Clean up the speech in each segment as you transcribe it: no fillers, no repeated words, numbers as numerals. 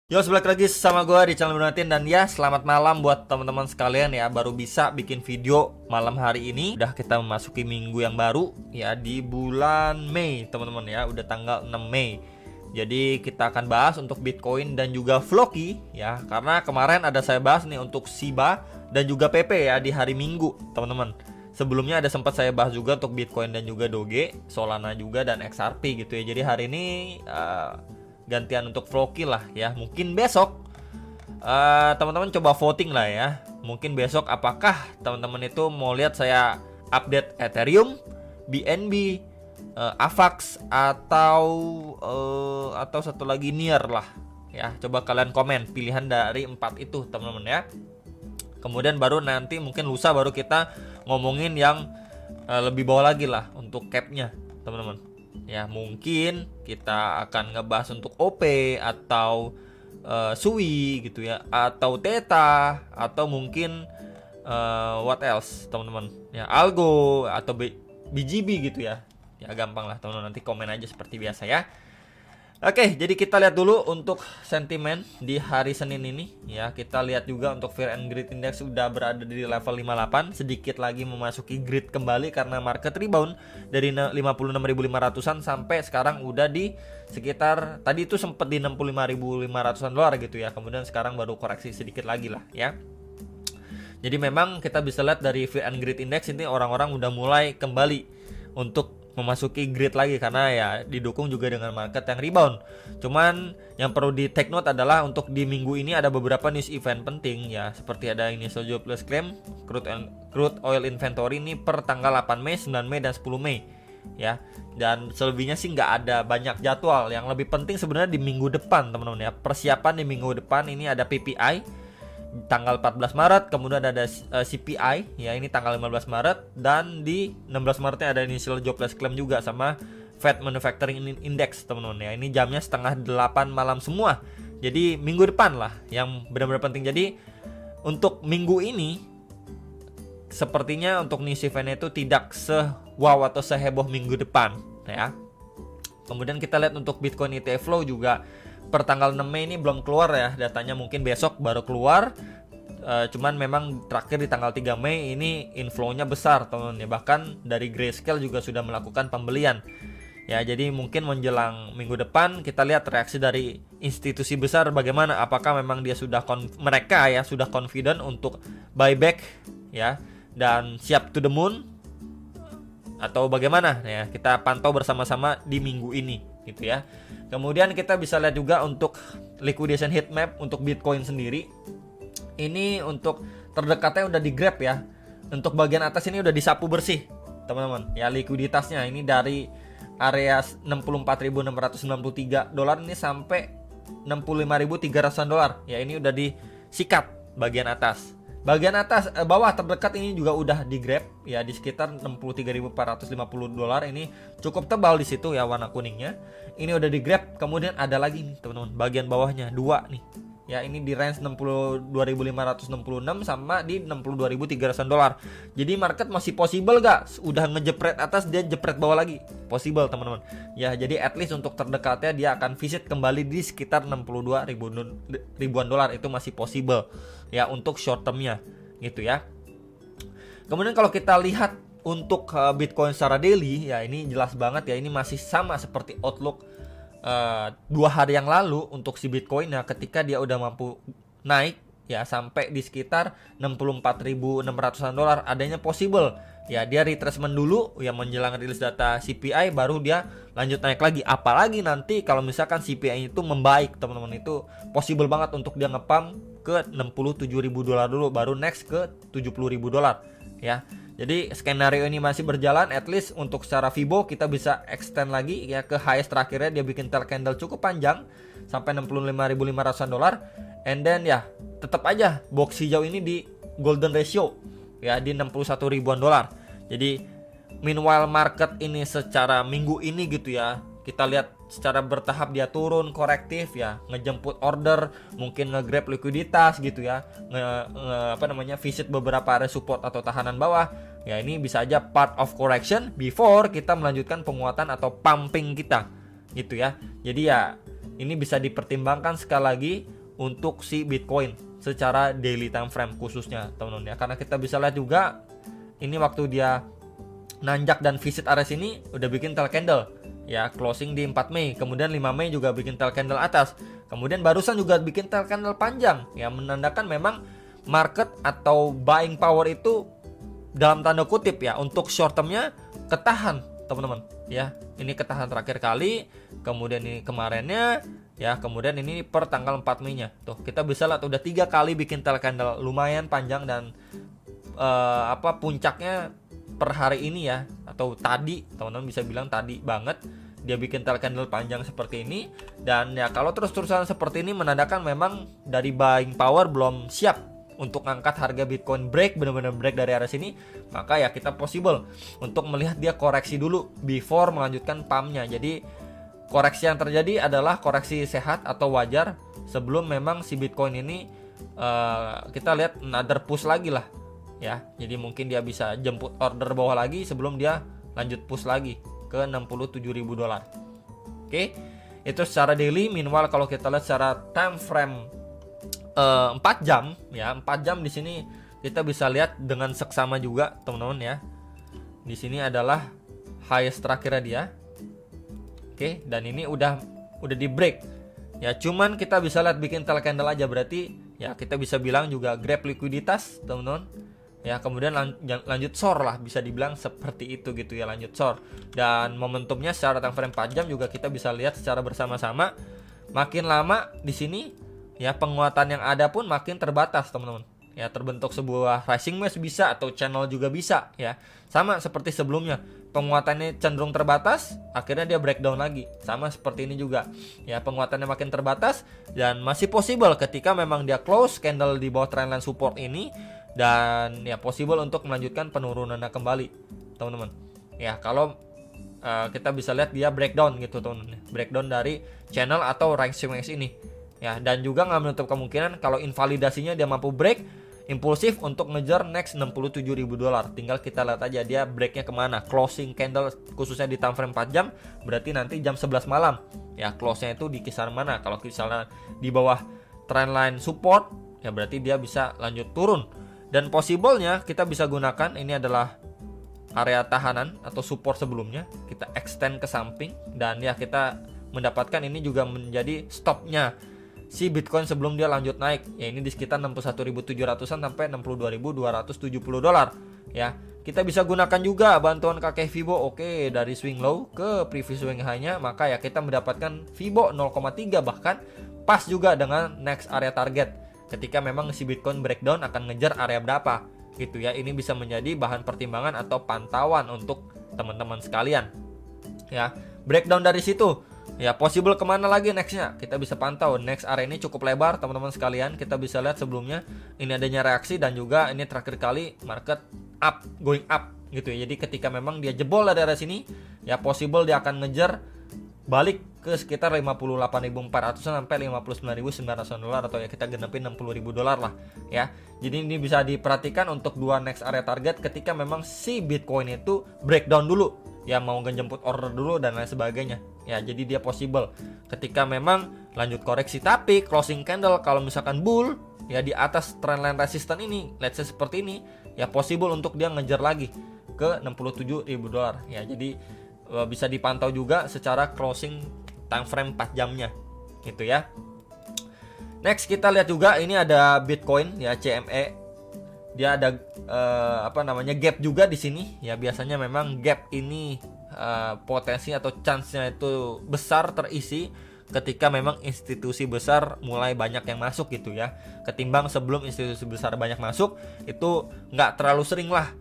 Yo, balik lagi sama gue di channel Brunatin. Dan ya, selamat malam buat teman-teman sekalian ya. Baru bisa bikin video malam hari ini. Udah kita memasuki minggu yang baru ya, di bulan Mei teman-teman ya. Udah tanggal 6 Mei. Jadi kita akan bahas untuk Bitcoin dan juga Floki ya. Karena kemarin ada saya bahas nih untuk Shiba dan juga PP ya di hari Minggu teman-teman. Sebelumnya ada sempat saya bahas juga untuk Bitcoin dan juga Doge, Solana juga, dan XRP gitu ya. Jadi hari ini gantian untuk Floki lah ya. Mungkin besok teman-teman coba voting lah ya. Mungkin besok apakah teman-teman itu mau lihat saya update Ethereum, BNB, AVAX atau satu lagi Near lah ya. Coba kalian komen pilihan dari 4 itu teman-teman ya. Kemudian baru nanti mungkin lusa baru kita ngomongin yang lebih bawah lagi lah untuk capnya teman-teman. Ya mungkin kita akan ngebahas untuk OP atau SUI gitu ya, atau Theta, atau mungkin what else teman-teman ya, Algo atau BGB gitu ya. Ya gampang lah teman-teman, nanti komen aja seperti biasa ya. Oke, jadi kita lihat dulu untuk sentimen di hari Senin ini ya. Kita lihat juga untuk Fear and Greed Index sudah berada di level 58, sedikit lagi memasuki greed kembali karena market rebound dari 56.500-an sampai sekarang udah di sekitar, tadi itu sempat di 65.500-an dolar gitu ya. Kemudian sekarang baru koreksi sedikit lagi lah ya. Jadi memang kita bisa lihat dari Fear and Greed Index ini orang-orang udah mulai kembali untuk memasuki grid lagi karena ya didukung juga dengan market yang rebound. Cuman yang perlu di take note adalah untuk di minggu ini ada beberapa news event penting ya, seperti ada initial jobless claim, crude oil inventory ini per tanggal 8 Mei, 9 Mei dan 10 Mei ya. Dan selebihnya sih nggak ada banyak jadwal. Yang lebih penting sebenarnya di minggu depan teman-teman ya. Persiapan di minggu depan ini ada PPI tanggal 14 Maret, kemudian ada CPI ya, ini tanggal 15 Maret, dan di 16 Maretnya ada initial jobless claim juga sama Fed Manufacturing Index teman-teman ya. Ini jamnya setengah 8 malam semua. Jadi minggu depan lah yang benar-benar penting. Jadi untuk minggu ini sepertinya untuk news event itu tidak se-wow atau seheboh minggu depan ya. Kemudian kita lihat untuk Bitcoin ETF flow juga per tanggal 6 Mei ini belum keluar ya datanya, mungkin besok baru keluar. Cuman memang terakhir di tanggal 3 Mei ini inflow-nya besar teman-teman ya. Bahkan dari Grayscale juga sudah melakukan pembelian. Ya, jadi mungkin menjelang minggu depan kita lihat reaksi dari institusi besar bagaimana, apakah memang dia sudah mereka ya sudah confident untuk buyback ya dan siap to the moon atau bagaimana ya. Kita pantau bersama-sama di minggu ini gitu ya. Kemudian kita bisa lihat juga untuk liquidation heat map untuk Bitcoin sendiri. Ini untuk terdekatnya udah di grab ya. Untuk bagian atas ini udah disapu bersih teman-teman ya, likuiditasnya ini dari area 64.693 dolar ini sampai 65.300 dolar ya. Ini udah disikat bagian atas. Bagian atas bawah terdekat ini juga udah di grab ya, di sekitar 63.450 dolar. Ini cukup tebal di situ ya warna kuningnya. Ini udah di grab. Kemudian ada lagi nih teman-teman, bagian bawahnya dua nih. Ya, ini di range 62.566 sama di 62.300 dolar. Jadi market masih possible gak? Udah ngejepret atas dia jepret bawah lagi. Possible teman-teman. Ya, jadi at least untuk terdekatnya dia akan visit kembali di sekitar 62 ribuan dolar, itu masih possible ya untuk short termnya gitu ya. Kemudian kalau kita lihat untuk Bitcoin secara daily ya, ini jelas banget ya, ini masih sama seperti outlook 2 hari yang lalu untuk si Bitcoin ya, ketika dia udah mampu naik ya sampai di sekitar 64.600-an dolar, adanya possible ya dia retracement dulu ya menjelang rilis data CPI, baru dia lanjut naik lagi. Apalagi nanti kalau misalkan CPI itu membaik teman-teman, itu possible banget untuk dia ngepump ke 67.000 dolar dulu, baru next ke 70.000 dolar ya. Jadi skenario ini masih berjalan. At least untuk secara Fibo kita bisa extend lagi ya ke highest terakhirnya, dia bikin tail candle cukup panjang sampai 65.500 dolar. And then ya tetap aja box hijau ini di golden ratio ya di 61 ribuan dolar. Jadi meanwhile market ini secara minggu ini gitu ya, kita lihat secara bertahap dia turun korektif ya, ngejemput order, mungkin nge-grab likuiditas gitu ya, visit beberapa area support atau tahanan bawah. Ya, ini bisa aja part of correction before kita melanjutkan penguatan atau pumping kita gitu ya. Jadi ya ini bisa dipertimbangkan sekali lagi untuk si Bitcoin secara daily time frame khususnya teman-teman ya. Karena kita bisa lihat juga ini waktu dia nanjak dan visit area sini udah bikin tail candle ya, closing di 4 Mei, kemudian 5 Mei juga bikin tail candle atas, kemudian barusan juga bikin tail candle panjang ya, menandakan memang market atau buying power itu dalam tanda kutip ya untuk short termnya ketahan teman-teman ya. Ini ketahan terakhir kali, kemudian ini kemarinnya ya, kemudian ini per tanggal 4 Mei nya tuh kita bisa lihat udah 3 kali bikin tail candle lumayan panjang, dan puncaknya per hari ini ya, atau tadi teman-teman bisa bilang tadi banget dia bikin tail candle panjang seperti ini. Dan ya kalau terus-terusan seperti ini menandakan memang dari buying power belum siap untuk ngangkat harga Bitcoin benar-benar break dari area sini, maka ya kita possible untuk melihat dia koreksi dulu before melanjutkan pumpnya. Jadi koreksi yang terjadi adalah koreksi sehat atau wajar sebelum memang si Bitcoin ini kita lihat another push lagi lah ya. Jadi mungkin dia bisa jemput order bawah lagi sebelum dia lanjut push lagi ke $67.000. Oke, itu secara daily. Minimal kalau kita lihat secara time frame 4 jam ya, 4 jam di sini kita bisa lihat dengan seksama juga teman-teman ya. Di sini adalah highest terakhirnya dia. Oke, dan ini udah di break ya, cuman kita bisa lihat bikin tail candle aja, berarti ya kita bisa bilang juga grab likuiditas teman-teman ya. Kemudian lanjut short lah, bisa dibilang seperti itu gitu ya, lanjut short. Dan momentumnya secara time frame 4 jam juga kita bisa lihat secara bersama-sama, makin lama di sini ya penguatan yang ada pun makin terbatas teman-teman ya. Terbentuk sebuah rising wedge bisa, atau channel juga bisa ya, sama seperti sebelumnya. Penguatannya cenderung terbatas, akhirnya dia breakdown lagi, sama seperti ini juga ya. Penguatannya makin terbatas dan masih possible ketika memang dia close candle di bawah trendline support ini, dan ya possible untuk melanjutkan penurunannya kembali teman-teman ya. Kalau kita bisa lihat dia breakdown gitu teman-teman, breakdown dari channel atau rising wedge ini ya. Dan juga nggak menutup kemungkinan kalau invalidasinya dia mampu break impulsif untuk ngejar next $67.000. Tinggal kita lihat aja dia breaknya kemana, closing candle khususnya di time frame 4 jam, berarti nanti jam 11 malam ya close-nya itu di kisaran mana. Kalau misalnya di bawah trendline support ya berarti dia bisa lanjut turun. Dan possible-nya kita bisa gunakan ini adalah area tahanan atau support sebelumnya, kita extend ke samping, dan ya kita mendapatkan ini juga menjadi stopnya si Bitcoin sebelum dia lanjut naik ya. Ini di sekitar 61.700-an sampai $62.270 ya. Kita bisa gunakan juga bantuan kakek Fibo. Oke, dari swing low ke previous swing high-nya, maka ya kita mendapatkan Fibo 0,3, bahkan pas juga dengan next area target ketika memang si Bitcoin breakdown akan ngejar area berapa gitu ya. Ini bisa menjadi bahan pertimbangan atau pantauan untuk teman-teman sekalian ya. Breakdown dari situ ya, possible kemana lagi nextnya kita bisa pantau. Next area ini cukup lebar teman-teman sekalian. Kita bisa lihat sebelumnya ini adanya reaksi, dan juga ini terakhir kali market up, going up gitu ya. Jadi ketika memang dia jebol dari area sini ya, possible dia akan ngejar balik ke sekitar 58.400 sampai 59.900 dolar, atau ya kita genepin $60.000 lah ya. Jadi ini bisa diperhatikan untuk dua next area target ketika memang si Bitcoin itu breakdown dulu ya, mau ngejemput order dulu dan lain sebagainya ya. Jadi dia possible ketika memang lanjut koreksi, tapi closing candle kalau misalkan bull ya di atas trendline resistance ini, let's say seperti ini ya, possible untuk dia ngejar lagi ke $67.000 ya. Jadi bisa dipantau juga secara closing time frame 4 jamnya gitu ya. Next kita lihat juga ini ada Bitcoin ya, CME. Dia ada gap juga di sini ya. Biasanya memang gap ini potensi atau chance-nya itu besar terisi ketika memang institusi besar mulai banyak yang masuk gitu ya. Ketimbang sebelum institusi besar banyak masuk, itu nggak terlalu sering lah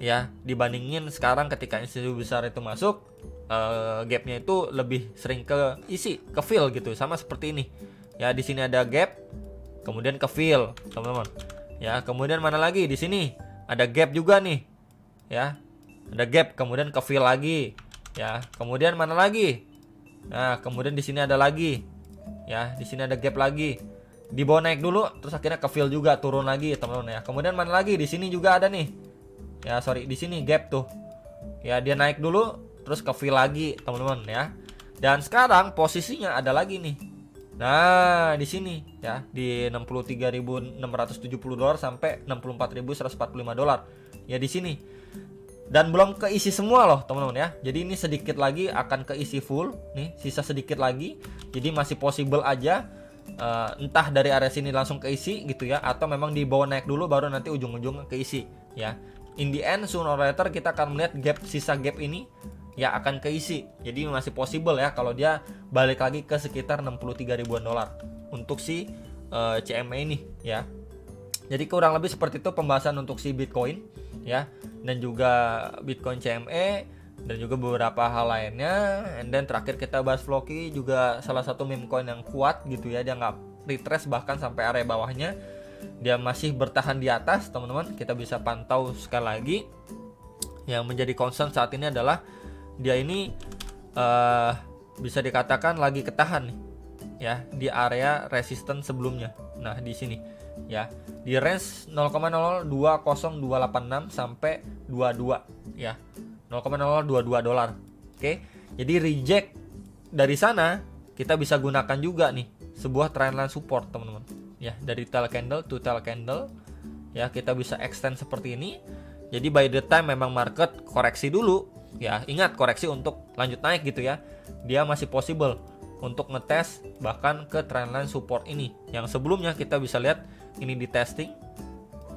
ya, dibandingin sekarang ketika institusi besar itu masuk, gapnya itu lebih sering ke isi, ke fill gitu, sama seperti ini ya. Di sini ada gap, kemudian ke fill teman-teman ya. Kemudian mana lagi, di sini ada gap juga nih ya, ada gap kemudian ke fill lagi ya. Kemudian mana lagi, nah kemudian di sini ada lagi ya, di sini ada gap lagi, di bawah naik dulu terus akhirnya ke fill juga, turun lagi teman-teman ya. Kemudian mana lagi, di sini juga ada nih ya, sorry, di sini gap tuh ya, dia naik dulu terus ke fill lagi teman-teman ya. Dan sekarang posisinya ada lagi nih Nah, di sini ya, di 63.670 dolar sampai 64.145 dolar. Ya di sini. Dan belum keisi semua loh, teman-teman ya. Jadi ini sedikit lagi akan keisi full. Nih, sisa sedikit lagi. Jadi masih possible aja entah dari area sini langsung keisi gitu ya, atau memang dibawa naik dulu baru nanti ujung-ujung keisi ya. In the end, sooner or later kita akan melihat gap, sisa gap ini ya akan keisi. Jadi masih possible ya kalau dia balik lagi ke sekitar 63 ribuan dolar untuk si CME ini ya. Jadi kurang lebih seperti itu pembahasan untuk si Bitcoin ya, dan juga Bitcoin CME dan juga beberapa hal lainnya. And then terakhir kita bahas Floki, juga salah satu meme coin yang kuat gitu ya, dia nggak retrace bahkan sampai area bawahnya, dia masih bertahan di atas teman-teman. Kita bisa pantau sekali lagi. Yang menjadi concern saat ini adalah dia ini bisa dikatakan lagi ketahan nih ya di area resisten sebelumnya. Nah di sini ya, di range 0,020286 sampai 22 ya, 0,022 dolar. Oke, jadi reject dari sana kita bisa gunakan juga nih sebuah trendline support teman-teman ya, dari tail candle to tail candle ya, kita bisa extend seperti ini. Jadi by the time memang market koreksi dulu ya, ingat koreksi untuk lanjut naik gitu ya, dia masih possible untuk ngetes bahkan ke trendline support ini yang sebelumnya kita bisa lihat ini di testing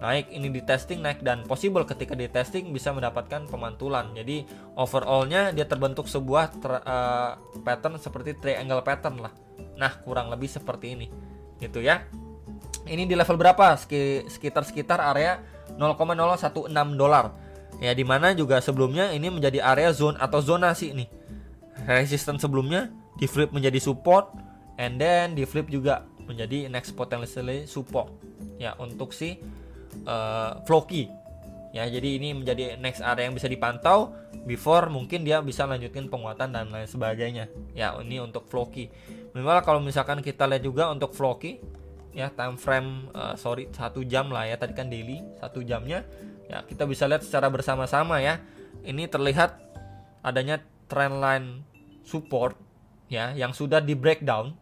naik, ini di testing naik, dan possible ketika di testing bisa mendapatkan pemantulan. Jadi overallnya dia terbentuk sebuah pattern seperti triangle pattern lah. Nah kurang lebih seperti ini gitu ya. Ini di level berapa? Sekitar area 0,016 dolar ya, dimana juga sebelumnya ini menjadi area zone atau zonasi nih, resisten sebelumnya di flip menjadi support, and then di flip juga menjadi next potentially support ya untuk si Floki ya. Jadi ini menjadi next area yang bisa dipantau before mungkin dia bisa lanjutin penguatan dan lain sebagainya ya. Ini untuk Floki. Minimal kalau misalkan kita lihat juga untuk Floki ya, time frame 1 jam lah ya, tadi kan daily 1 jamnya ya, kita bisa lihat secara bersama-sama ya. Ini terlihat adanya trendline support ya yang sudah di breakdown,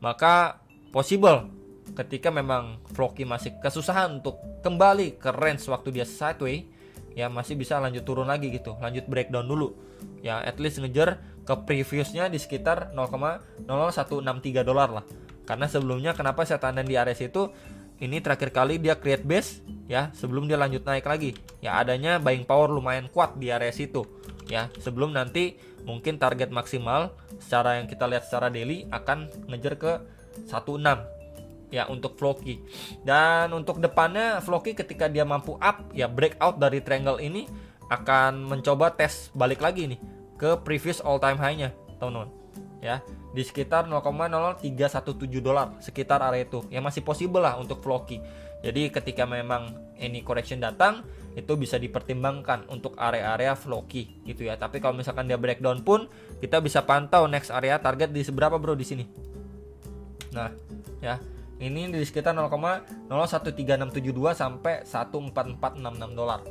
maka possible ketika memang Floki masih kesusahan untuk kembali ke range waktu dia sideway ya, masih bisa lanjut turun lagi gitu, lanjut breakdown dulu ya, at least ngejar ke previousnya di sekitar 0,0163 dolar lah. Karena sebelumnya kenapa saya tanda di area situ, ini terakhir kali dia create base ya sebelum dia lanjut naik lagi ya, adanya buying power lumayan kuat di area situ ya, sebelum nanti mungkin target maksimal secara yang kita lihat secara daily akan ngejar ke 16 ya untuk Floki. Dan untuk depannya Floki ketika dia mampu up ya, breakout dari triangle ini akan mencoba tes balik lagi nih ke previous all time high-nya teman-teman ya, di sekitar 0,0317 dolar, sekitar area itu ya, masih possible lah untuk Floki. Jadi ketika memang any correction datang, itu bisa dipertimbangkan untuk area-area Floki gitu ya. Tapi kalau misalkan dia breakdown pun kita bisa pantau next area target di seberapa bro di sini. Nah, ya. Ini di sekitar 0,013672 sampai 14466 dolar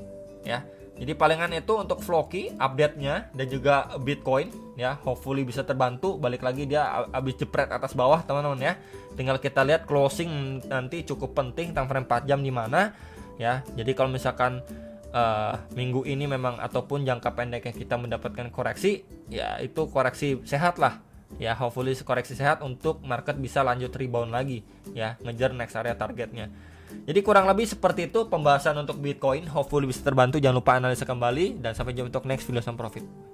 ya. Jadi palingan itu untuk Floki update-nya dan juga Bitcoin ya, hopefully bisa terbantu. Balik lagi dia habis jepret atas bawah teman-teman ya. Tinggal kita lihat closing nanti cukup penting, time frame 4 jam di mana ya. Jadi kalau misalkan minggu ini memang ataupun jangka pendeknya kita mendapatkan koreksi ya, itu koreksi sehat lah ya, hopefully koreksi sehat untuk market bisa lanjut rebound lagi ya, ngejar next area targetnya. Jadi kurang lebih seperti itu pembahasan untuk Bitcoin, hopefully bisa terbantu. Jangan lupa analisa kembali dan sampai jumpa untuk next video sama profit.